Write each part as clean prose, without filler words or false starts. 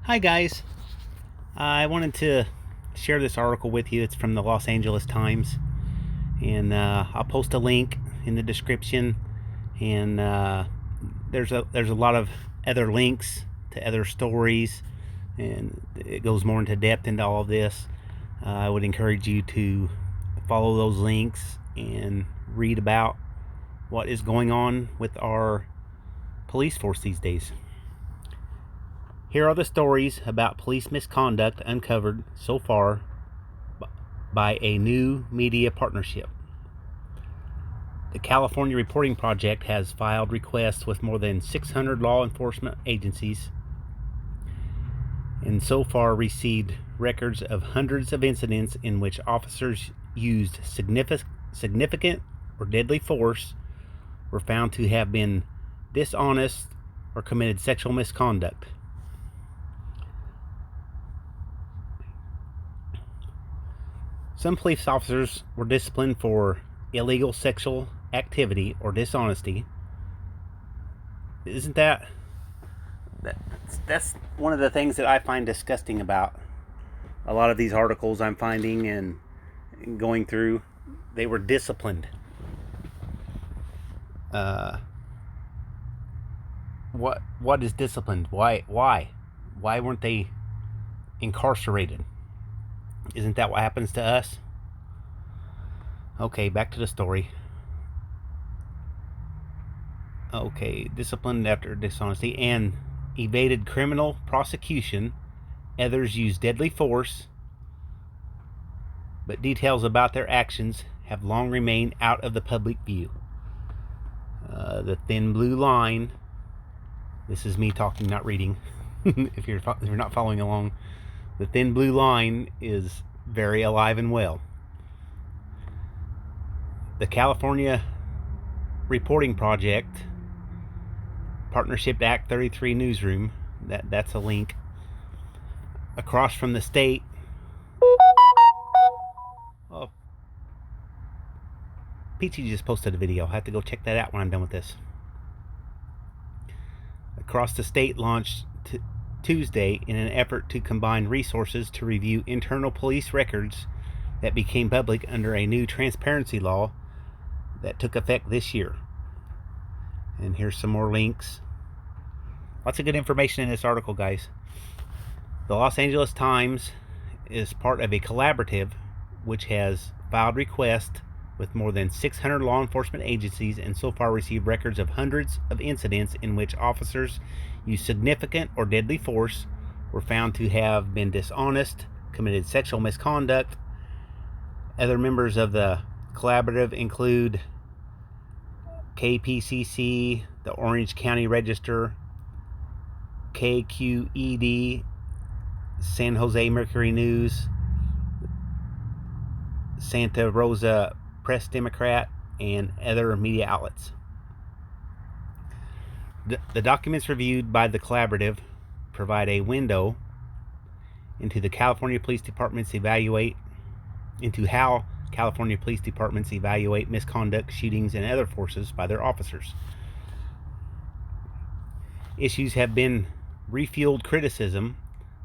Hi guys, I wanted to share this article with you. It's from the Los Angeles Times, and I'll post a link in the description. And there's a lot of other links to other stories, and it goes more into depth into all of this. I would encourage you to follow those links and read about what is going on with our police force these days. Here are the stories about police misconduct uncovered so far by a new media partnership. The California Reporting Project has filed requests with more than 600 law enforcement agencies and so far received records of hundreds of incidents in which officers used significant or deadly force, were found to have been dishonest, or committed sexual misconduct. Some police officers were disciplined for illegal sexual activity or dishonesty. Isn't that's one of the things that I find disgusting about a lot of these articles I'm finding and going through. They were disciplined. What is disciplined? Why weren't they incarcerated? Isn't that what happens to us? Okay, back to the story. Okay, disciplined after dishonesty and evaded criminal prosecution. Others used deadly force, but details about their actions have long remained out of the public view. The thin blue line. This is me talking, not reading. if you're not following along, the thin blue line is very alive and well. The California Reporting Project Partnership Act 33 newsroom, that's a link. Across from the state. Oh, Peachy just posted a video. I'll have to go check that out when I'm done with this. Across the state launched Tuesday in an effort to combine resources to review internal police records that became public under a new transparency law that took effect this year. And here's some more links. Lots of good information in this article, guys. The Los Angeles Times is part of a collaborative which has filed requests with more than 600 law enforcement agencies and so far received records of hundreds of incidents in which officers used significant or deadly force, were found to have been dishonest, committed sexual misconduct. Other members of the collaborative include KPCC, the Orange County Register, KQED, San Jose Mercury News, Santa Rosa Press Democrat, and other media outlets. The documents reviewed by the collaborative provide a window into how California police departments evaluate misconduct, shootings, and other forces by their officers. Issues have been refueled criticism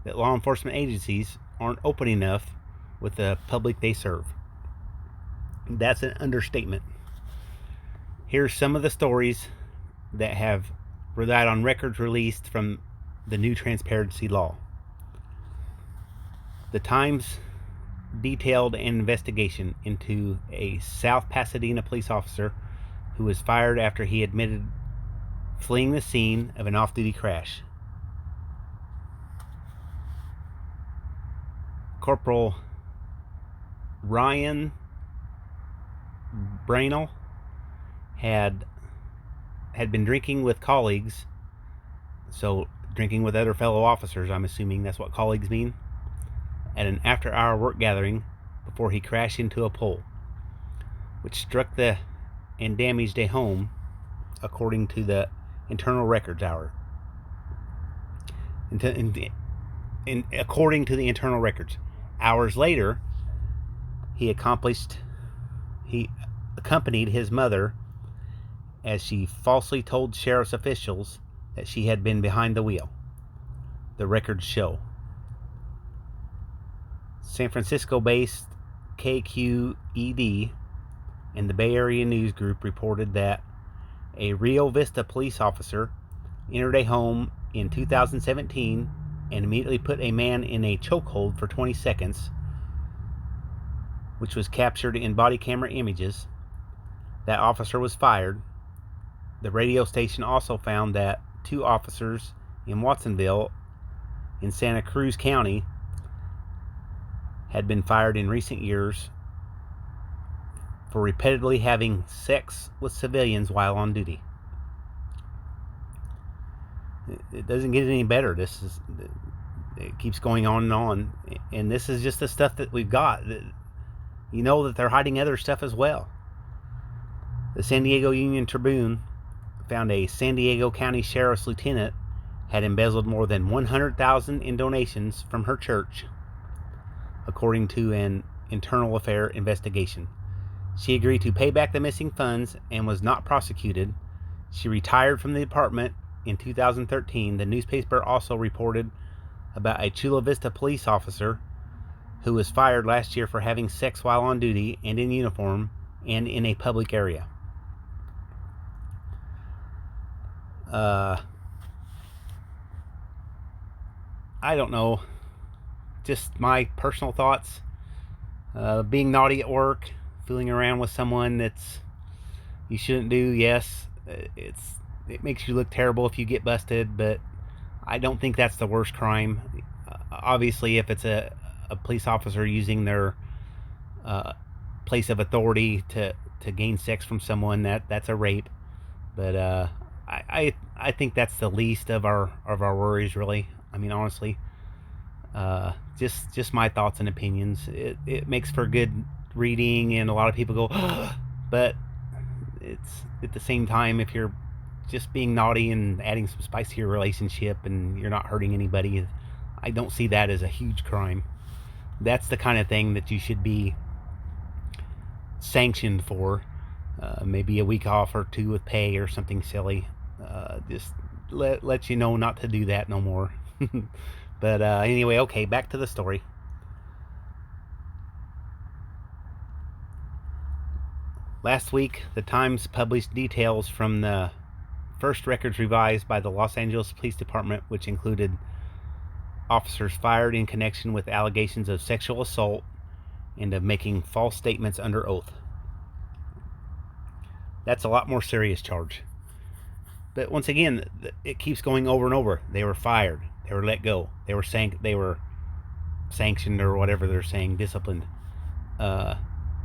that law enforcement agencies aren't open enough with the public they serve. That's an understatement. Here's some of the stories that have relied on records released from the new transparency law. The Times detailed an investigation into a South Pasadena police officer who was fired after he admitted fleeing the scene of an off-duty crash. Corporal Ryan Brainell had been drinking with colleagues, so drinking with other fellow officers, I'm assuming that's what colleagues mean, at an after-hour work gathering before he crashed into a pole, which struck and damaged a home, according to the internal records hour. According to the internal records, hours later, he accompanied his mother as she falsely told sheriff's officials that she had been behind the wheel. the records show. San Francisco-based KQED and the Bay Area News Group reported that a Rio Vista police officer entered a home in 2017 and immediately put a man in a chokehold for 20 seconds, which was captured in body camera images. That officer was fired. The radio station also found that 2 officers in Watsonville in Santa Cruz County had been fired in recent years for repeatedly having sex with civilians while on duty. It doesn't get any better. It keeps going on and on, and this is just the stuff that we've got. You know that they're hiding other stuff as well. The San Diego Union Tribune found a San Diego County Sheriff's lieutenant had embezzled more than $100,000 in donations from her church, according to an internal affair investigation. She agreed to pay back the missing funds and was not prosecuted. She retired from the department in 2013. The newspaper also reported about a Chula Vista police officer who was fired last year for having sex while on duty and in uniform and in a public area. I don't know. Just my personal thoughts. Being naughty at work, fooling around with someone that's you shouldn't do. Yes, it makes you look terrible if you get busted, but I don't think that's the worst crime. Obviously, if it's a police officer using their place of authority to gain sex from someone, that's a rape. But I think that's the least of our worries, really. I mean, honestly, just my thoughts and opinions. It makes for good reading, and a lot of people go, but it's at the same time, if you're just being naughty and adding some spice to your relationship and you're not hurting anybody, I don't see that as a huge crime. That's the kind of thing that you should be sanctioned for. Maybe a week off or 2 with pay or something silly. Just let you know not to do that no more. But anyway, okay, back to the story. Last week, the Times published details from the first records revised by the Los Angeles Police Department, which included officers fired in connection with allegations of sexual assault and of making false statements under oath. That's a lot more serious charge. But once again, it keeps going over and over. They were fired. They were let go. They were sanctioned or whatever they're saying, disciplined.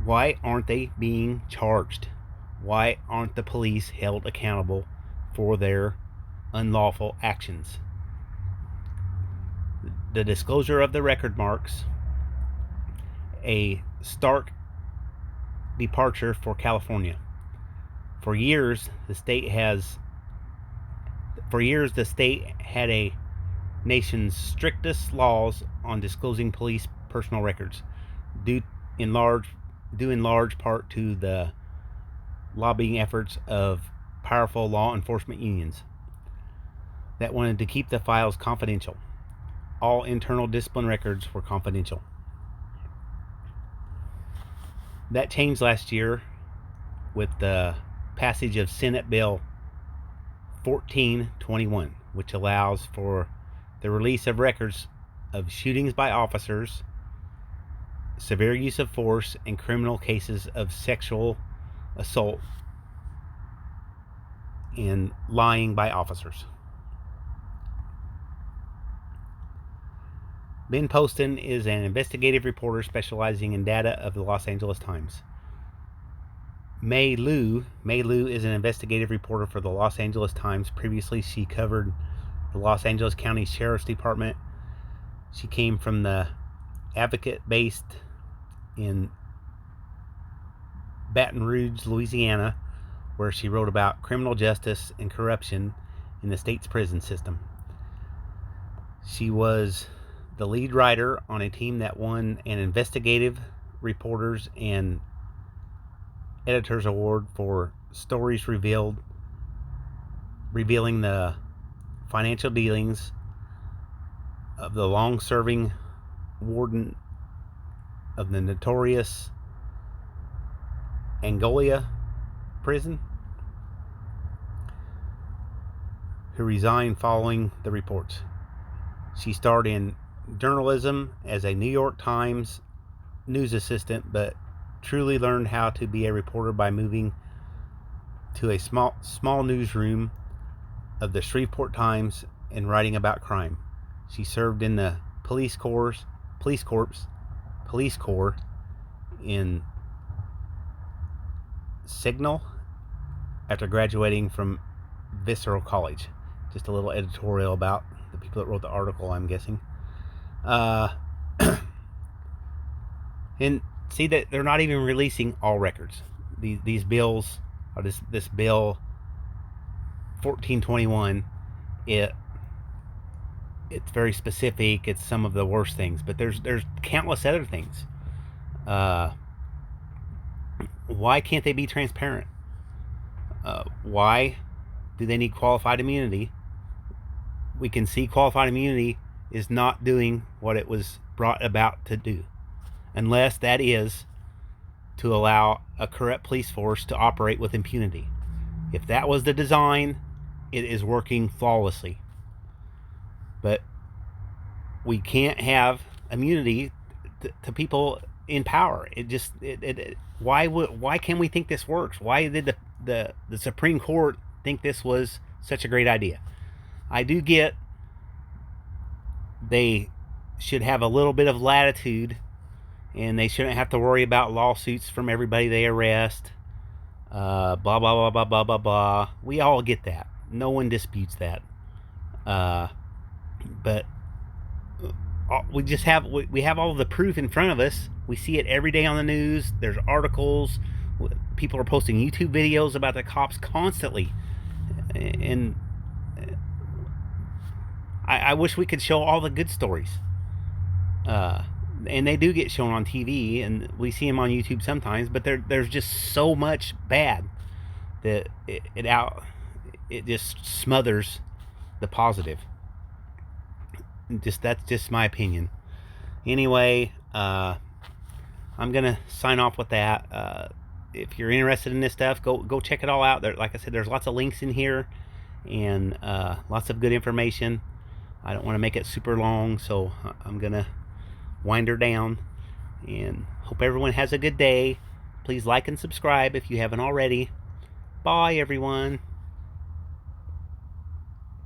Why aren't they being charged? Why aren't the police held accountable for their unlawful actions? The disclosure of the record marks a stark departure for California. For years, the state had a nation's strictest laws on disclosing police personal records, due in large part to the lobbying efforts of powerful law enforcement unions that wanted to keep the files confidential. All internal discipline records were confidential. That changed last year with the passage of Senate Bill 1421, which allows for the release of records of shootings by officers, severe use of force, and criminal cases of sexual assault and lying by officers. Ben Poston is an investigative reporter specializing in data of the Los Angeles Times. Mei Lu is an investigative reporter for the Los Angeles Times. Previously, she covered the Los Angeles County Sheriff's Department. She came from the Advocate based in Baton Rouge, Louisiana, where she wrote about criminal justice and corruption in the state's prison system. She was the lead writer on a team that won an investigative reporters and editors award for stories revealing the financial dealings of the long-serving warden of the notorious Angola prison, who resigned following the reports. She started in journalism as a New York Times news assistant, but truly learned how to be a reporter by moving to a small newsroom of the Shreveport Times and writing about crime. She served in the police corps in Signal after graduating from Visceral College. Just a little editorial about the people that wrote the article, I'm guessing. And see that they're not even releasing all records. These bills, or this bill 1421, it's very specific. It's some of the worst things, but there's countless other things. Why can't they be transparent? Why do they need qualified immunity? We can see qualified immunity is not doing what it was brought about to do, unless that is to allow a corrupt police force to operate with impunity. If that was the design, it is working flawlessly. But we can't have immunity to people in power. Why can we think this works? Why did the Supreme Court think this was such a great idea? I do get they should have a little bit of latitude, and they shouldn't have to worry about lawsuits from everybody they arrest. Blah blah blah blah blah blah blah. We all get that. No one disputes that. But we have all the proof in front of us. We see it every day on the news. There's articles. People are posting YouTube videos about the cops constantly, and I wish we could show all the good stories. And they do get shown on TV, and we see them on YouTube sometimes. But there's just so much bad that it just smothers the positive. That's just my opinion. Anyway, I'm gonna sign off with that. If you're interested in this stuff, go check it all out. There, like I said, there's lots of links in here, and lots of good information. I don't want to make it super long, so I'm gonna wind her down. And hope everyone has a good day. Please like and subscribe if you haven't already. Bye, everyone.